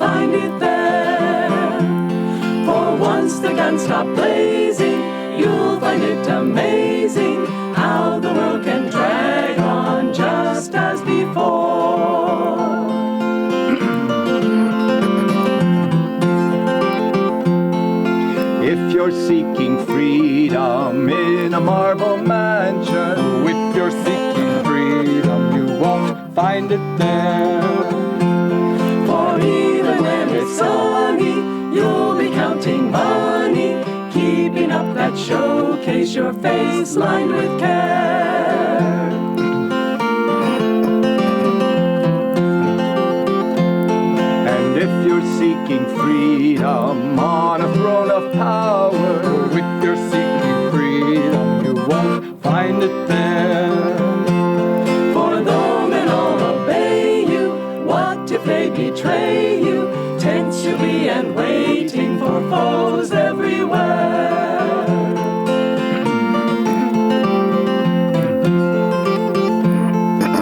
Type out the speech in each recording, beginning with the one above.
find it there. For once the guns stop blazing, you'll find it amazing how the world can drag on just as before. If you're seeking freedom in a marble mansion, if you're seeking freedom, you won't find it there. For even when it's sunny, you'll be counting money, keeping up that showcase, your face lined with care. And if you're seeking freedom on a throne of power, if you're seeking freedom, you won't find it there. For though men all obey you, what if they betray you? Tense you'll be and waiting for foes everywhere.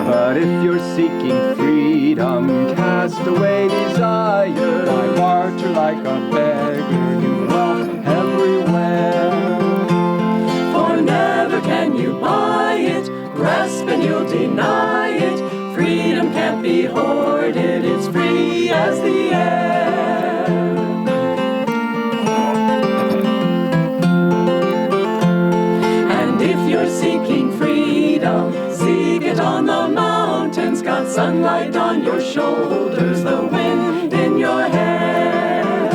But if you're seeking freedom, cast away desire. Why march like a beggar, you wealth everywhere. For never can you buy it, grasp and you'll deny it. Freedom can't be hoarded, it's free as the air. And if you're seeking freedom, seek it on the mountains. Got sunlight on your shoulders, the wind in your hair.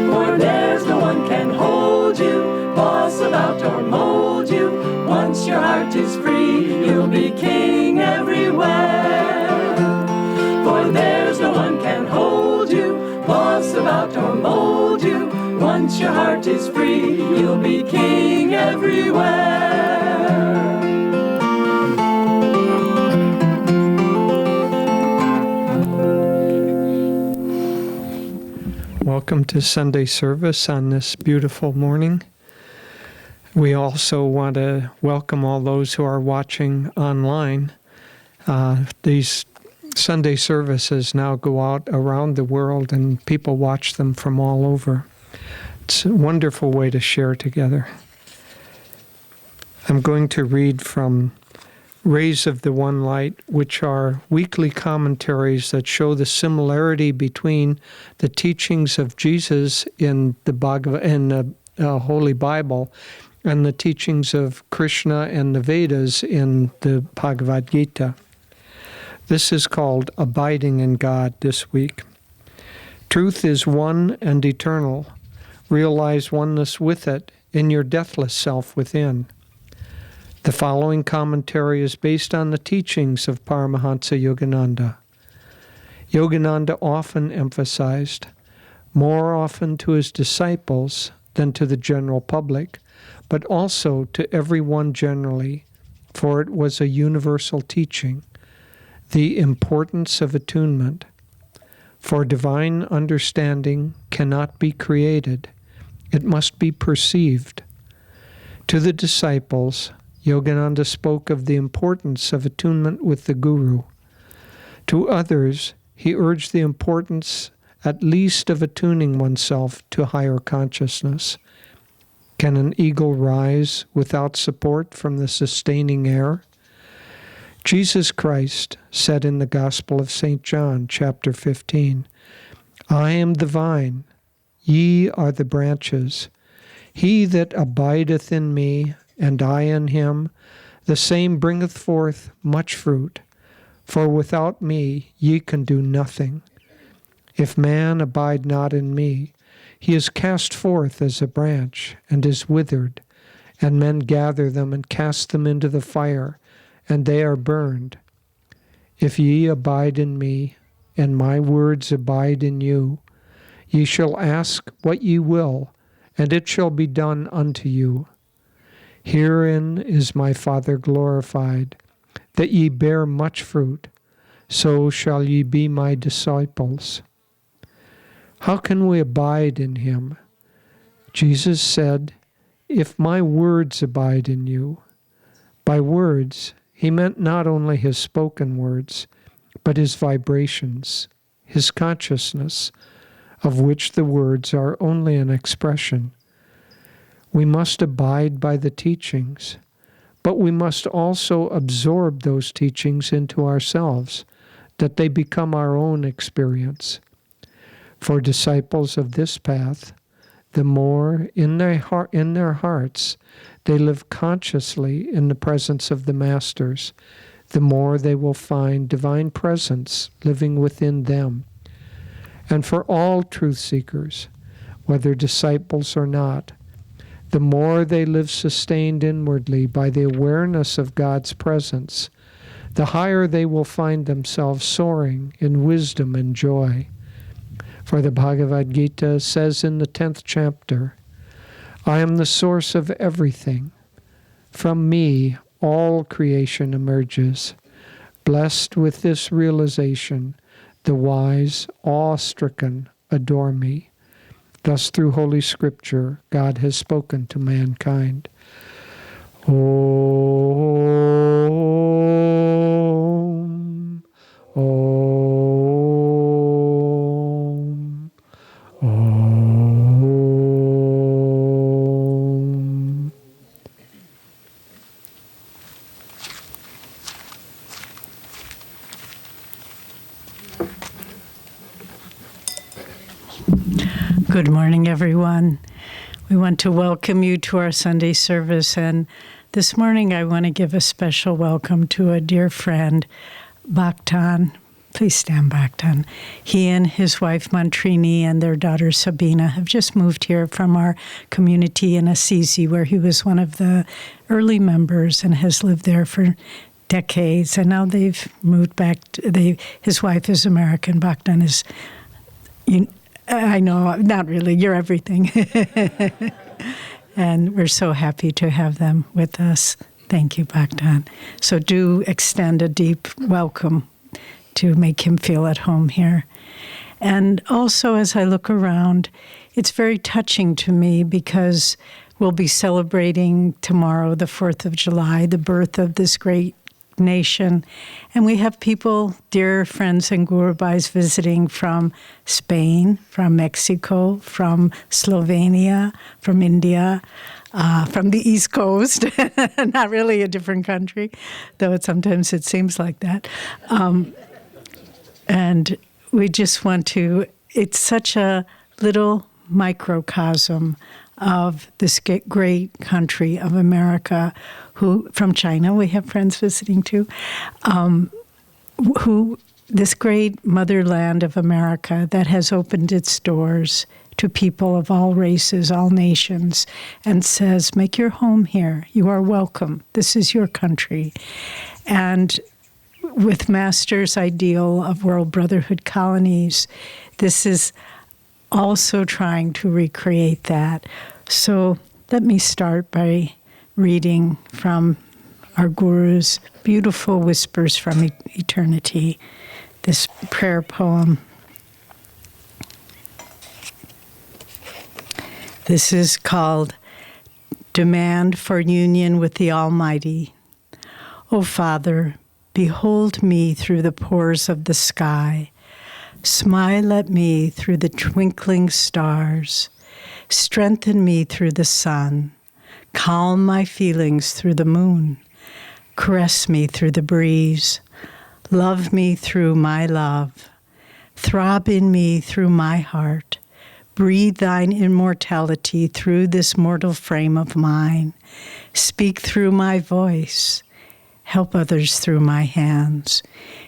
For there's no one can hold you, boss about or mold you. Once your heart is free, you'll be king everywhere. For there's no one can hold you, boss about or mold you. Once your heart is free, you'll be king everywhere. Welcome to Sunday service on this beautiful morning. We also want to welcome all those who are watching online. These Sunday services now go out around the world and people watch them from all over. It's a wonderful way to share together. I'm going to read from Rays of the One Light, which are weekly commentaries that show the similarity between the teachings of Jesus in the Holy Bible and the teachings of Krishna and the Vedas in the Bhagavad Gita. This is called Abiding in God this week. Truth is one and eternal. Realize oneness with it in your deathless self within. The following commentary is based on the teachings of Paramahansa Yogananda. Yogananda often emphasized, more often to his disciples than to the general public, but also to everyone generally, for it was a universal teaching, the importance of attunement. For divine understanding cannot be created, it must be perceived. To the disciples, Yogananda spoke of the importance of attunement with the Guru. To others, he urged the importance at least of attuning oneself to higher consciousness. Can an eagle rise without support from the sustaining air? Jesus Christ said in the Gospel of St. John, chapter 15, I am the vine, ye are the branches. He that abideth in me, and I in him, the same bringeth forth much fruit. For without me ye can do nothing. If man abide not in me, he is cast forth as a branch, and is withered, and men gather them and cast them into the fire, and they are burned. If ye abide in me, and my words abide in you, ye shall ask what ye will, and it shall be done unto you. Herein is my Father glorified, that ye bear much fruit, so shall ye be my disciples. How can we abide in him? Jesus said, if my words abide in you. By words, he meant not only his spoken words, but his vibrations, his consciousness, of which the words are only an expression. We must abide by the teachings, but we must also absorb those teachings into ourselves, that they become our own experience. For disciples of this path, the more in their hearts they live consciously in the presence of the Masters, the more they will find divine presence living within them. And for all truth seekers, whether disciples or not, the more they live sustained inwardly by the awareness of God's presence, the higher they will find themselves soaring in wisdom and joy. For the Bhagavad Gita says in the 10th chapter, I am the source of everything. From me, all creation emerges. Blessed with this realization, the wise, awe-stricken, adore me. Thus, through Holy Scripture, God has spoken to mankind. Om, Om, Om. Good morning, everyone. We want to welcome you to our Sunday service, and this morning I want to give a special welcome to a dear friend, Bhaktan. Please stand, Bhaktan. He and his wife, Mantrini, and their daughter, Sabina, have just moved here from our community in Assisi, where he was one of the early members and has lived there for decades. And now they've moved back. His wife is American. Bhaktan is... I know, not really. You're everything. And we're so happy to have them with us. Thank you, Bhaktan. So do extend a deep welcome to make him feel at home here. And also, as I look around, it's very touching to me because we'll be celebrating tomorrow, the 4th of July, the birth of this great nation. And we have people, dear friends and Gurubhais, visiting from Spain, from Mexico, from Slovenia, from India, from the East Coast, not really a different country, though sometimes it seems like that. And we just want to, it's such a little microcosm of this great country of America, who, from China, we have friends visiting too, who, this great motherland of America that has opened its doors to people of all races, all nations, and says, make your home here. You are welcome. This is your country. And with Master's ideal of world brotherhood colonies, this is also trying to recreate that. So let me start by reading from our Guru's beautiful Whispers from Eternity, this prayer poem. This is called Demand for Union with the Almighty. O Father, behold me through the pores of the sky. Smile at me through the twinkling stars. Strengthen me through the sun. Calm my feelings through the moon. Caress me through the breeze. Love me through my love. Throb in me through my heart. Breathe thine immortality through this mortal frame of mine. Speak through my voice. Help others through my hands.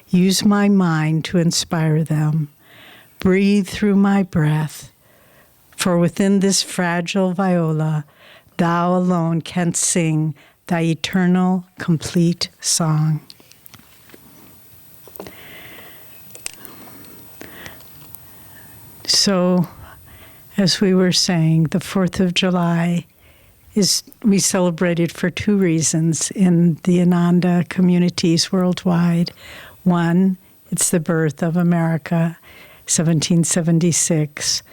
Use my mind to inspire them. Breathe through my breath. For within this fragile viola, thou alone canst sing thy eternal, complete song. So, as we were saying, the 4th of July we celebrate it for two reasons in the Ananda communities worldwide. One, it's the birth of America, 1776.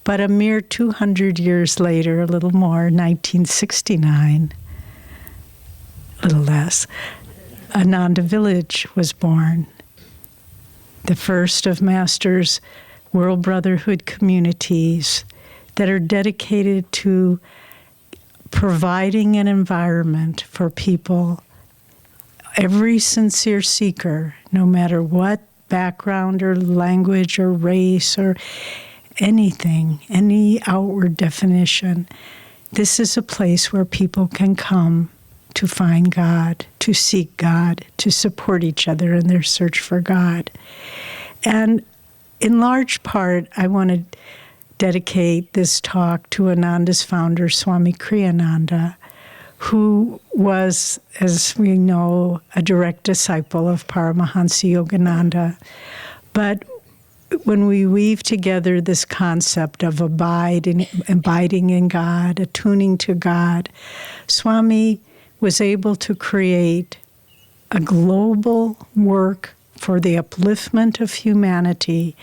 But a mere 200 years later, a little more, 1969, a little less, Ananda village was born. the first of Master's World Brotherhood communities that are dedicated to providing an environment for people, every sincere seeker, no matter what background or language or race or anything, any outward definition. This is a place where people can come to find God, to seek God, to support each other in their search for God. And in large part, I want to dedicate this talk to Ananda's founder, Swami Kriyananda, who was, as we know, a direct disciple of Paramahansa Yogananda. But when we weave together this concept of abiding in God, attuning to God, Swami was able to create a global work for the upliftment of humanity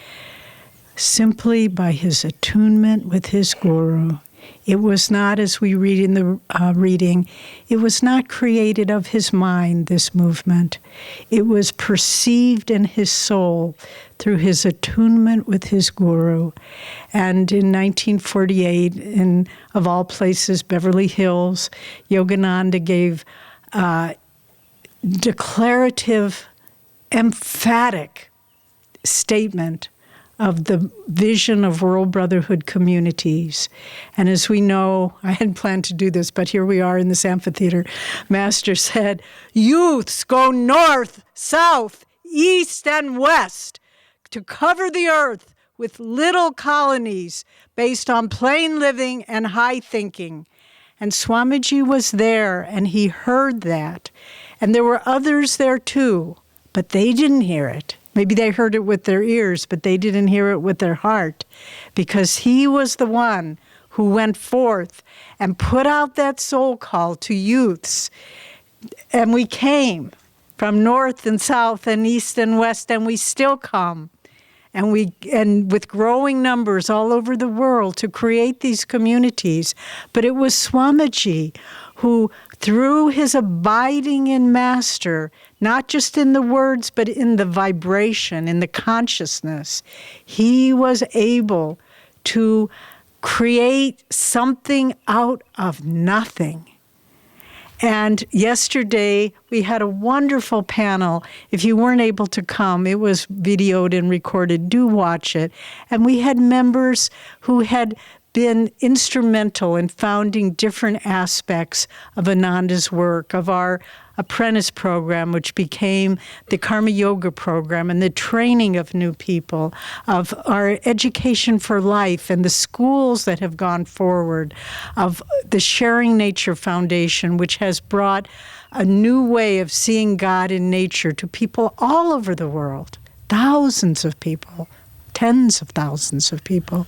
simply by his attunement with his guru. It was not, as we read in the reading, it was not created of his mind, this movement. It was perceived in his soul through his attunement with his guru. And in 1948, in, of all places, Beverly Hills, Yogananda gave declarative, emphatic statement of the vision of World Brotherhood communities. And as we know, I hadn't planned to do this, but here we are in this amphitheater. Master said, youths go north, south, east, and west to cover the earth with little colonies based on plain living and high thinking. And Swamiji was there, and he heard that. And there were others there too, but they didn't hear it. Maybe they heard it with their ears, but they didn't hear it with their heart, because he was the one who went forth and put out that soul call to youths. And we came from north and south and east and west, and we still come. And with growing numbers all over the world to create these communities. But it was Swamiji who, through his abiding in Master, not just in the words, but in the vibration, in the consciousness, he was able to create something out of nothing. And yesterday, we had a wonderful panel. If you weren't able to come, it was videoed and recorded. Do watch it. And we had members who had been instrumental in founding different aspects of Ananda's work, of our apprentice program, which became the Karma Yoga program, and the training of new people, of our Education for Life and the schools that have gone forward, of the Sharing Nature Foundation, which has brought a new way of seeing God in nature to people all over the world, thousands of people, tens of thousands of people,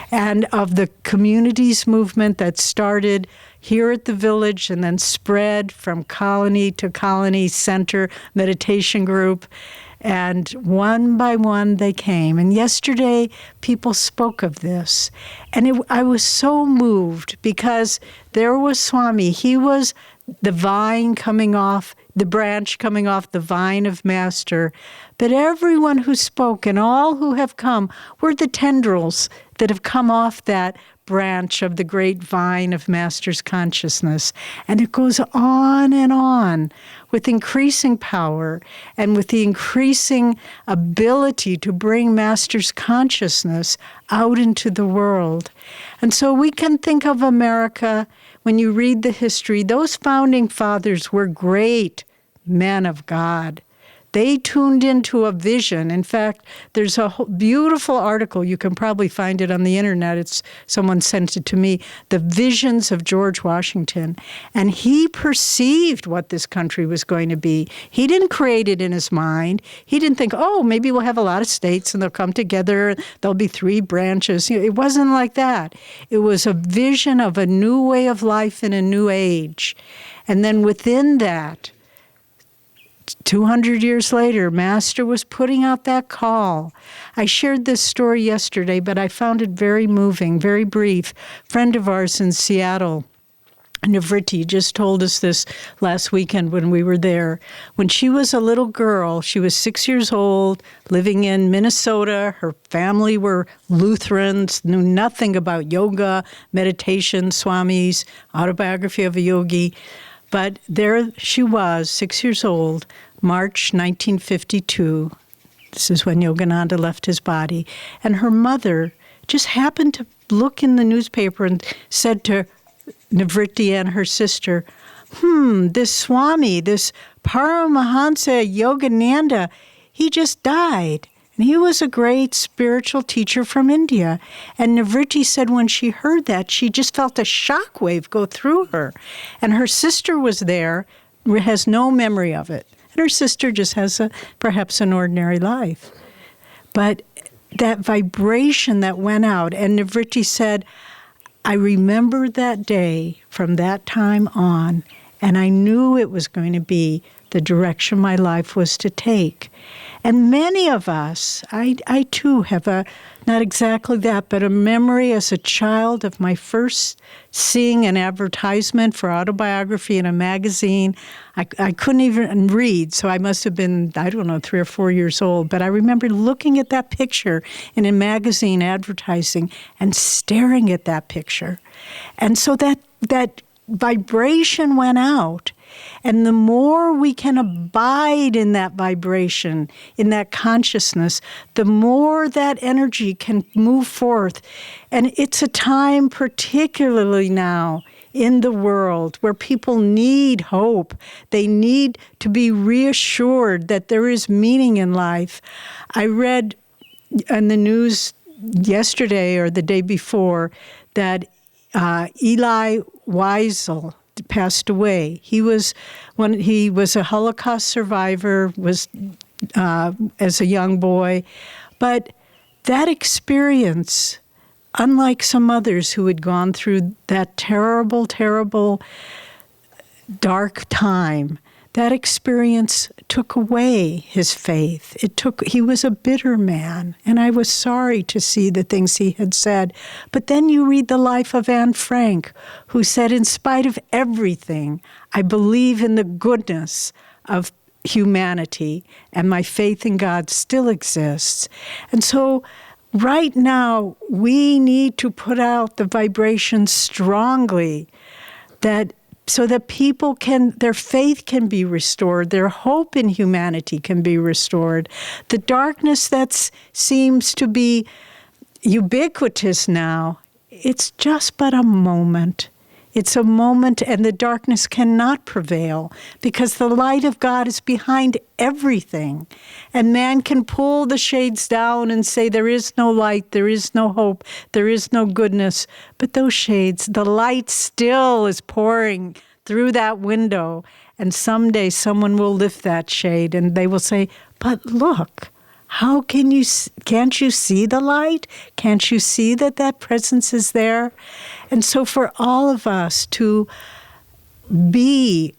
and of the communities movement that started here at the village and then spread from colony to colony, center, meditation group. And one by one they came. And yesterday people spoke of this. And I was so moved because there was Swami. He was the vine coming off, the branch coming off the vine of Master. But everyone who spoke and all who have come were the tendrils that have come off that branch of the great vine of Master's consciousness. And it goes on with increasing power and with the increasing ability to bring Master's consciousness out into the world. And so we can think of America, when you read the history, those founding fathers were great men of God. They tuned into a vision. In fact, there's a beautiful article. You can probably find it on the internet. Someone sent it to me, The Visions of George Washington. And he perceived what this country was going to be. He didn't create it in his mind. He didn't think, oh, maybe we'll have a lot of states and they'll come together. There'll be 3 branches. It wasn't like that. It was a vision of a new way of life in a new age. And then within that, 200 years later, Master was putting out that call. I shared this story yesterday, but I found it very moving, very brief. A friend of ours in Seattle Nivriti just told us this last weekend when we were there. When she was a little girl, she was 6 years old, living in Minnesota. Her family were Lutherans, knew nothing about yoga, meditation, Swami's Autobiography of a Yogi. But there she was, 6 years old, March 1952. This is when Yogananda left his body. And her mother just happened to look in the newspaper and said to Nivriti and her sister, this Swami, this Paramahansa Yogananda, he just died. And he was a great spiritual teacher from India. And Nivriti said when she heard that, she just felt a shockwave go through her. And her sister was there, has no memory of it. And her sister just has perhaps an ordinary life. But that vibration that went out, and Nivriti said, I remember that day from that time on, and I knew it was going to be the direction my life was to take. And many of us, I too have not exactly that, but a memory as a child of my first seeing an advertisement for autobiography in a magazine. I couldn't even read, so I must have been, 3 or 4 years old. But I remember looking at that picture in a magazine advertising and staring at that picture. And so that vibration went out. And the more we can abide in that vibration, in that consciousness, the more that energy can move forth. And it's a time, particularly now, in the world where people need hope. They need to be reassured that there is meaning in life. I read in the news yesterday or the day before that Eli Wiesel passed away. He was a Holocaust survivor, was as a young boy, but that experience, unlike some others who had gone through that terrible, terrible, dark time, that experience took away his faith. He was a bitter man, and I was sorry to see the things he had said. But then you read the life of Anne Frank, who said, in spite of everything, I believe in the goodness of humanity, and my faith in God still exists. And so right now, we need to put out the vibration strongly so that people their faith can be restored, their hope in humanity can be restored. The darkness that seems to be ubiquitous now, it's just but a moment. It's a moment, and the darkness cannot prevail because the light of God is behind everything. And man can pull the shades down and say there is no light, there is no hope, there is no goodness. But those shades, the light still is pouring through that window. And someday someone will lift that shade and they will say, but look, can't you see the light? Can't you see that presence is there? And so for all of us to be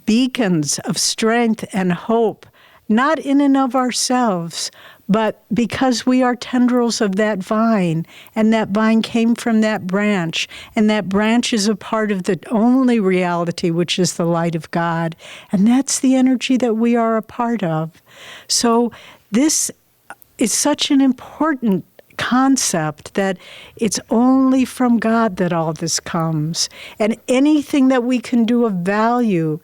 beacons of strength and hope, not in and of ourselves, but because we are tendrils of that vine, and that vine came from that branch, and that branch is a part of the only reality, which is the light of God. And that's the energy that we are a part of. So this is such an important concept that it's only from God that all this comes. And anything that we can do of value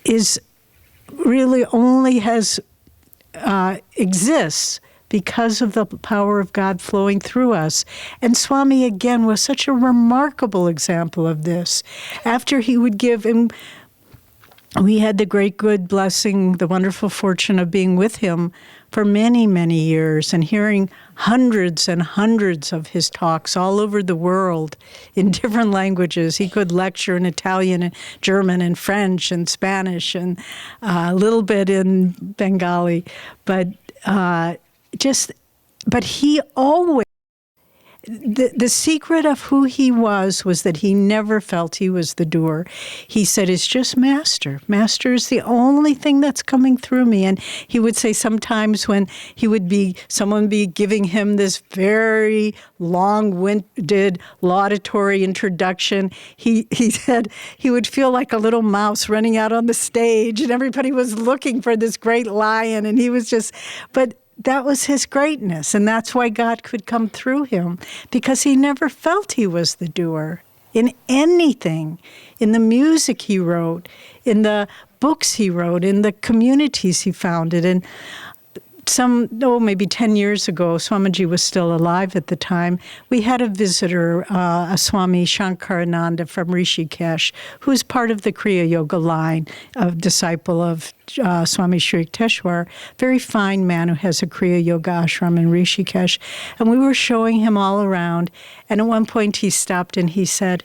is really only exists because of the power of God flowing through us. And Swami, again, was such a remarkable example of this. After he would give, and we had the great good blessing, the wonderful fortune of being with him for many, many years and hearing hundreds and hundreds of his talks all over the world in different languages. He could lecture in Italian and German and French and Spanish and a little bit in Bengali. But he always, the secret of who he was that he never felt he was the doer. He said, it's just Master. Master is the only thing that's coming through me. And he would say sometimes when someone would be giving him this very long-winded laudatory introduction, he said he would feel like a little mouse running out on the stage, and everybody was looking for this great lion, and he was but that was his greatness, and that's why God could come through him, because he never felt he was the doer in anything, in the music he wrote, in the books he wrote, in the communities he founded. And maybe 10 years ago, Swamiji was still alive at the time, we had a visitor, a Swami Shankar Ananda from Rishikesh, who's part of the Kriya Yoga line, a disciple of Swami Shri Yukteswar, very fine man who has a Kriya Yoga ashram in Rishikesh. And we were showing him all around, and at one point he stopped and he said,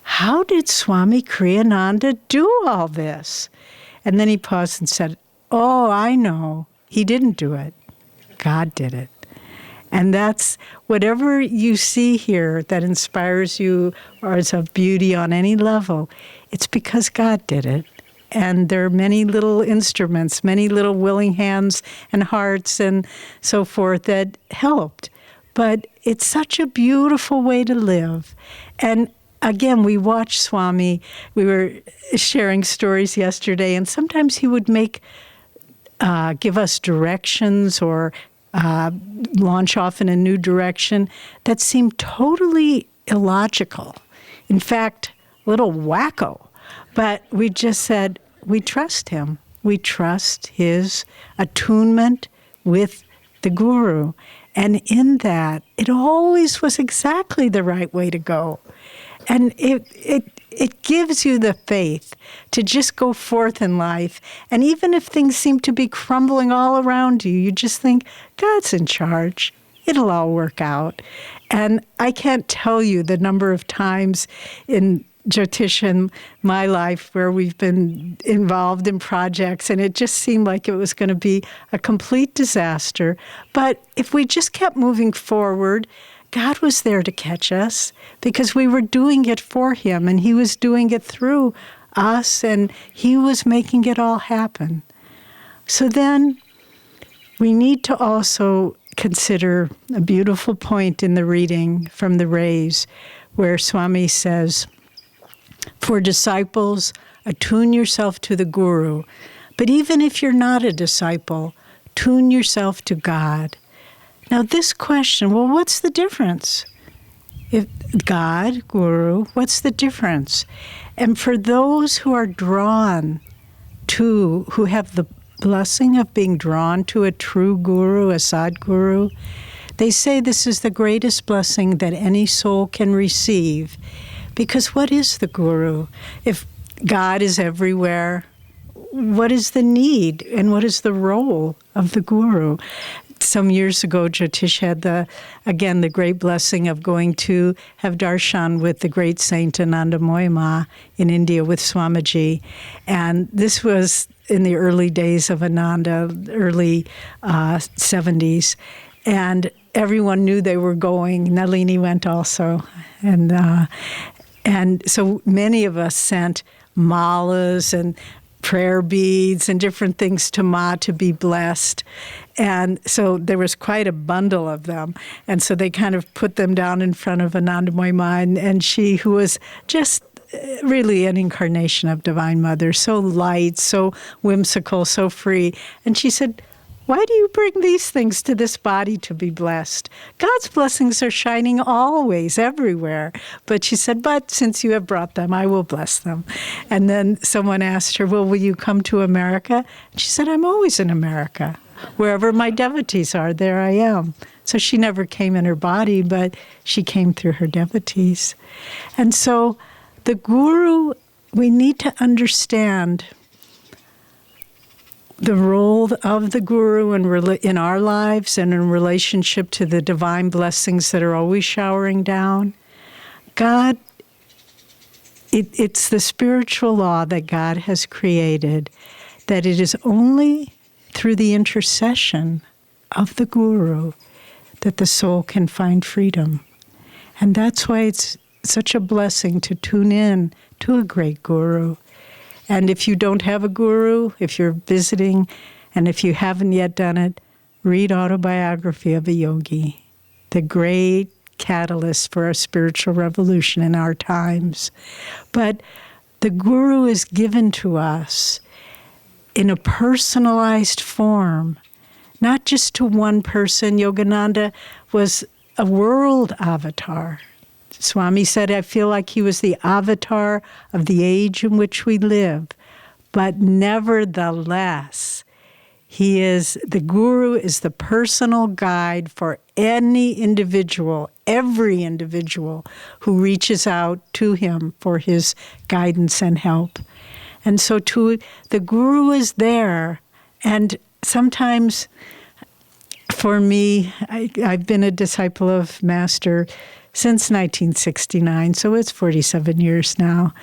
how did Swami Kriyananda do all this? And then he paused and said, oh, I know. He didn't do it. God did it. And that's whatever you see here that inspires you or is of beauty on any level, it's because God did it. And there are many little instruments, many little willing hands and hearts and so forth that helped. But it's such a beautiful way to live. And again, we watch Swami. We were sharing stories yesterday, and sometimes he would give us directions or launch off in a new direction that seemed totally illogical. In fact, a little wacko. But we just said, we trust him. We trust his attunement with the Guru. And in that, it always was exactly the right way to go. And it gives you the faith to just go forth in life. And even if things seem to be crumbling all around you, you just think, God's in charge. It'll all work out. And I can't tell you the number of times in Jyotish and my life where we've been involved in projects, and it just seemed like it was going to be a complete disaster. But if we just kept moving forward, God was there to catch us because we were doing it for him, and he was doing it through us, and he was making it all happen. So then we need to also consider a beautiful point in the reading from the Rays where Swami says, for disciples, attune yourself to the Guru. But even if you're not a disciple, tune yourself to God. Now this question, well, what's the difference? If God, Guru, what's the difference? And for those who are drawn to, who have the blessing of being drawn to a true Guru, a Sadguru, they say this is the greatest blessing that any soul can receive. Because what is the Guru? If God is everywhere, what is the need and what is the role of the Guru? Some years ago, Jyotish had the great blessing of going to have darshan with the great saint Ananda Moyama in India with Swamiji. And this was in the early days of Ananda, early 70s. And everyone knew they were going. Nalini went also. And so many of us sent malas and prayer beads and different things to Ma to be blessed. And so there was quite a bundle of them. And so they kind of put them down in front of Anandamoyi Ma, and she, who was just really an incarnation of Divine Mother, so light, so whimsical, so free. And she said, why do you bring these things to this body to be blessed? God's blessings are shining always, everywhere. But she said, but since you have brought them, I will bless them. And then someone asked her, well, will you come to America? And she said, I'm always in America. Wherever my devotees are, there I am. So she never came in her body, but she came through her devotees. And so the Guru, we need to understand the role of the Guru in our lives and in relationship to the divine blessings that are always showering down. God, it's the spiritual law that God has created, that it is only through the intercession of the Guru that the soul can find freedom. And that's why it's such a blessing to tune in to a great guru. And if you don't have a guru, if you're visiting, and if you haven't yet done it, read Autobiography of a Yogi, the great catalyst for a spiritual revolution in our times. But the guru is given to us in a personalized form, not just to one person. Yogananda was a world avatar. Swami said, I feel like he was the avatar of the age in which we live. But nevertheless, the guru is the personal guide for any individual, every individual who reaches out to him for his guidance and help. And so the guru is there. And sometimes, for me, I've been a disciple of Master since 1969, so it's 47 years now.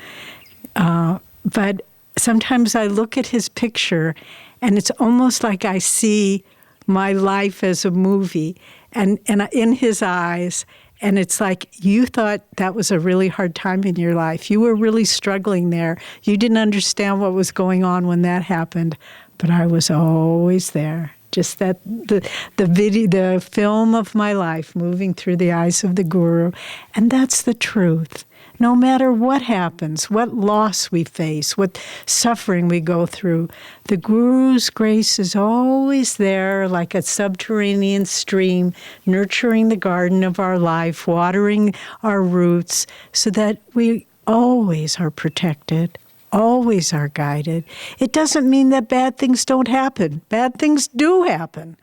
But sometimes I look at his picture, and it's almost like I see my life as a movie, and in his eyes, and it's like, you thought that was a really hard time in your life. You were really struggling there. You didn't understand what was going on when that happened, but I was always there. Just that the film of my life moving through the eyes of the guru. And that's the truth. No matter what happens, what loss we face, what suffering we go through, the guru's grace is always there like a subterranean stream, nurturing the garden of our life, watering our roots, so that we always are protected, always are guided. It doesn't mean that bad things don't happen. Bad things do happen.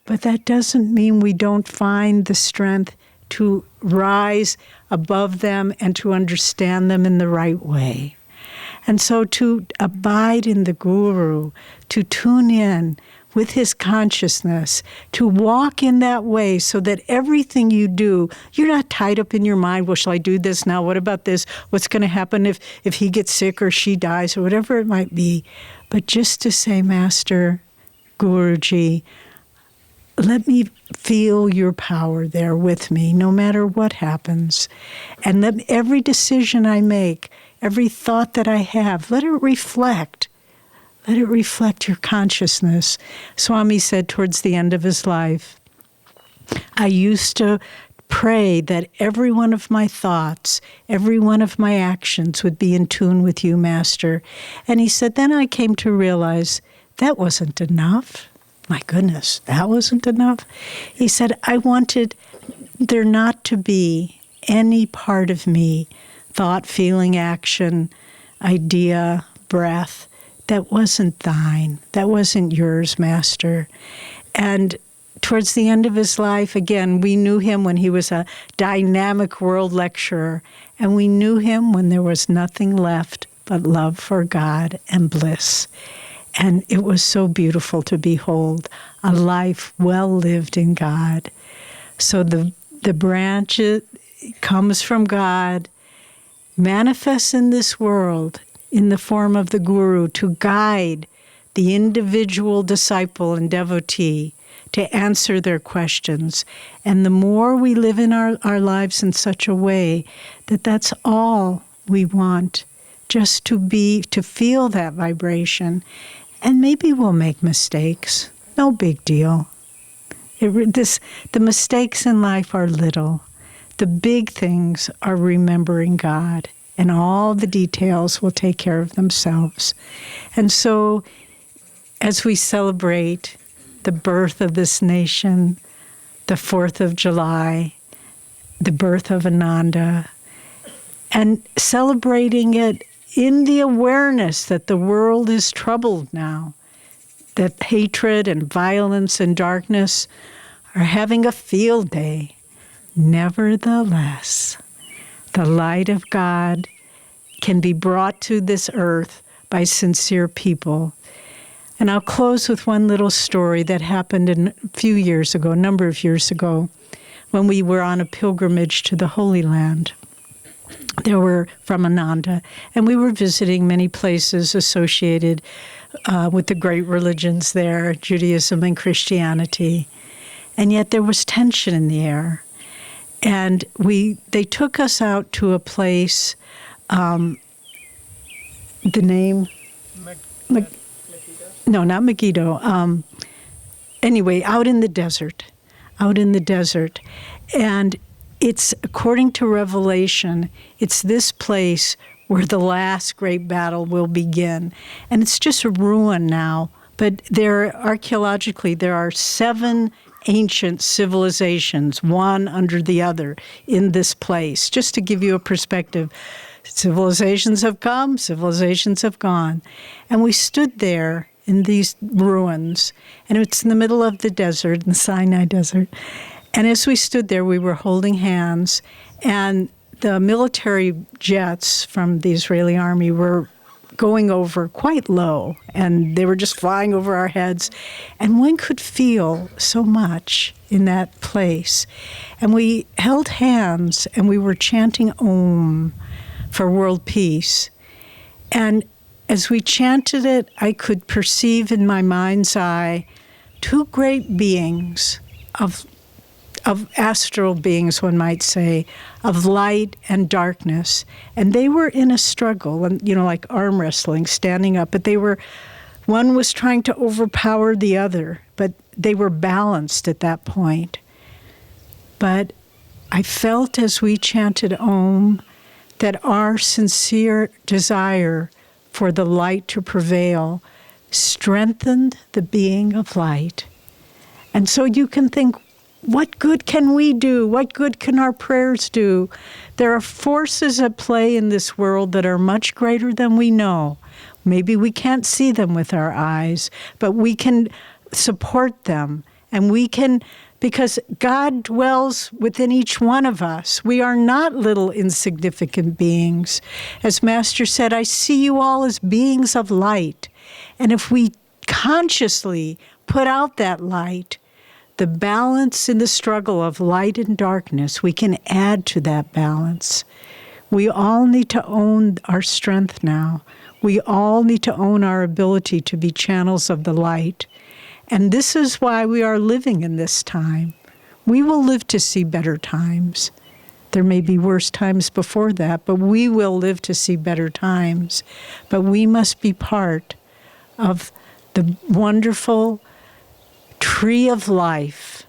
But that doesn't mean we don't find the strength to rise above them and to understand them in the right way. And so to abide in the guru, to tune in with his consciousness, to walk in that way so that everything you do, you're not tied up in your mind, well, shall I do this now? What about this? What's going to happen if he gets sick or she dies or whatever it might be? But just to say, Master, Guruji, let me feel your power there with me, no matter what happens. And let every decision I make, every thought that I have, let it reflect. Let it reflect your consciousness. Swami said towards the end of his life, I used to pray that every one of my thoughts, every one of my actions would be in tune with you, Master. And he said, then I came to realize that wasn't enough. My goodness, that wasn't enough. He said, I wanted there not to be any part of me, thought, feeling, action, idea, breath, that wasn't thine, that wasn't yours, Master. And towards the end of his life, again, we knew him when he was a dynamic world lecturer, and we knew him when there was nothing left but love for God and bliss. And it was so beautiful to behold a life well lived in God. So the branch comes from God, manifests in this world in the form of the guru to guide the individual disciple and devotee to answer their questions. And the more we live in our lives in such a way that that's all we want, just to feel that vibration. And maybe we'll make mistakes. No big deal. The mistakes in life are little. The big things are remembering God, and all the details will take care of themselves. And so, as we celebrate the birth of this nation, the 4th of July, the birth of Ananda, and celebrating it in the awareness that the world is troubled now, that hatred and violence and darkness are having a field day. Nevertheless, the light of God can be brought to this earth by sincere people. And I'll close with one little story that happened a number of years ago, when we were on a pilgrimage to the Holy Land. There were from Ananda, and we were visiting many places associated with the great religions there, Judaism and Christianity. And yet there was tension in the air. And they took us out to a place, the name? No, not Megiddo. Anyway, out in the desert. And it's, according to Revelation, it's this place where the last great battle will begin. And it's just a ruin now. But archaeologically, there are 7 ancient civilizations, one under the other, in this place. Just to give you a perspective, civilizations have come, civilizations have gone. And we stood there in these ruins, and it's in the middle of the desert, in the Sinai Desert. And as we stood there, we were holding hands, and the military jets from the Israeli army were going over quite low, and they were just flying over our heads. And one could feel so much in that place. And we held hands, and we were chanting Om for world peace. And as we chanted it, I could perceive in my mind's eye 2 great beings of astral beings, one might say, of light and darkness. And they were in a struggle, and like arm wrestling, standing up. But one was trying to overpower the other, but they were balanced at that point. But I felt as we chanted Om that our sincere desire for the light to prevail strengthened the being of light. And so you can think, what good can we do? What good can our prayers do? There are forces at play in this world that are much greater than we know. Maybe we can't see them with our eyes, but we can support them. And we can, because God dwells within each one of us. We are not little insignificant beings. As Master said, I see you all as beings of light. And if we consciously put out that light, the balance in the struggle of light and darkness, we can add to that balance. We all need to own our strength now. We all need to own our ability to be channels of the light. And this is why we are living in this time. We will live to see better times. There may be worse times before that, but we will live to see better times. But we must be part of the wonderful tree of life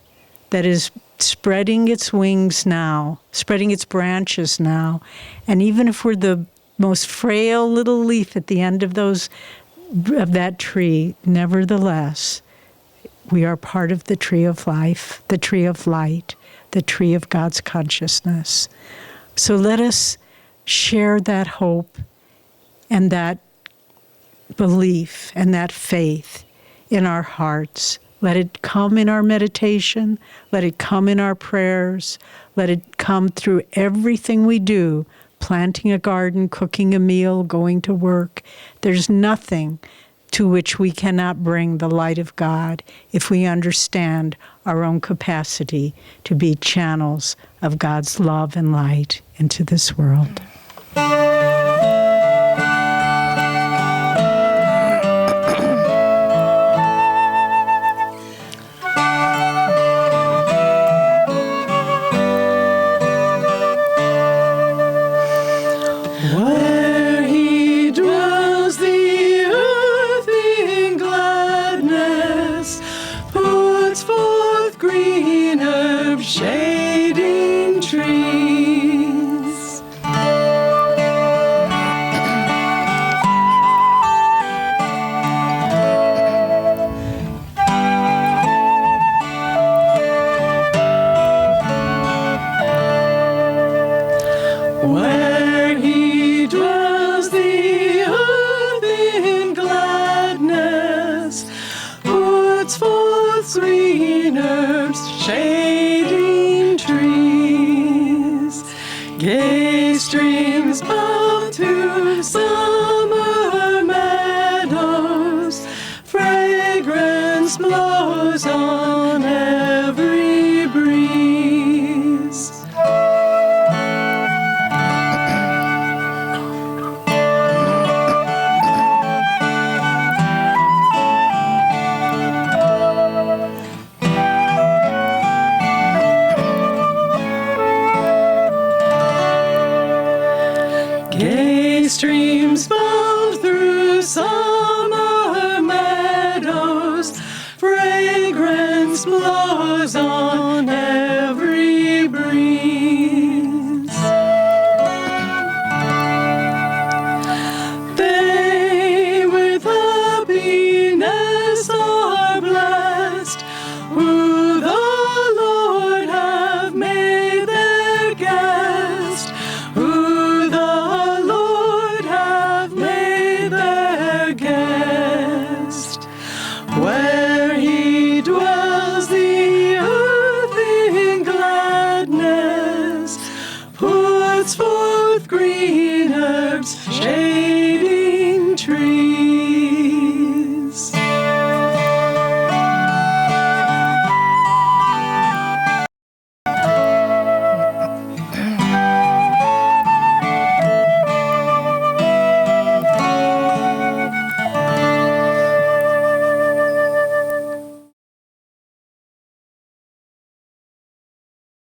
that is spreading its wings now, spreading its branches now. And even if we're the most frail little leaf at the end of that tree, nevertheless, we are part of the tree of life, the tree of light, the tree of God's consciousness. So let us share that hope and that belief and that faith in our hearts. Let it come in our meditation. Let it come in our prayers. Let it come through everything we do, planting a garden, cooking a meal, going to work. There's nothing to which we cannot bring the light of God if we understand our own capacity to be channels of God's love and light into this world. Shading trees. Where he dwells, the earth in gladness puts forth green herbs, shading trees. Gay streams bound to summer meadows, fragrance blows on every breeze. streams bound through summer meadows, fragrance blows on every breeze. They with happiness are blessed, who the Lord have made their guest, who the Lord have made their guest. Where he dwells, the earth in gladness puts forth green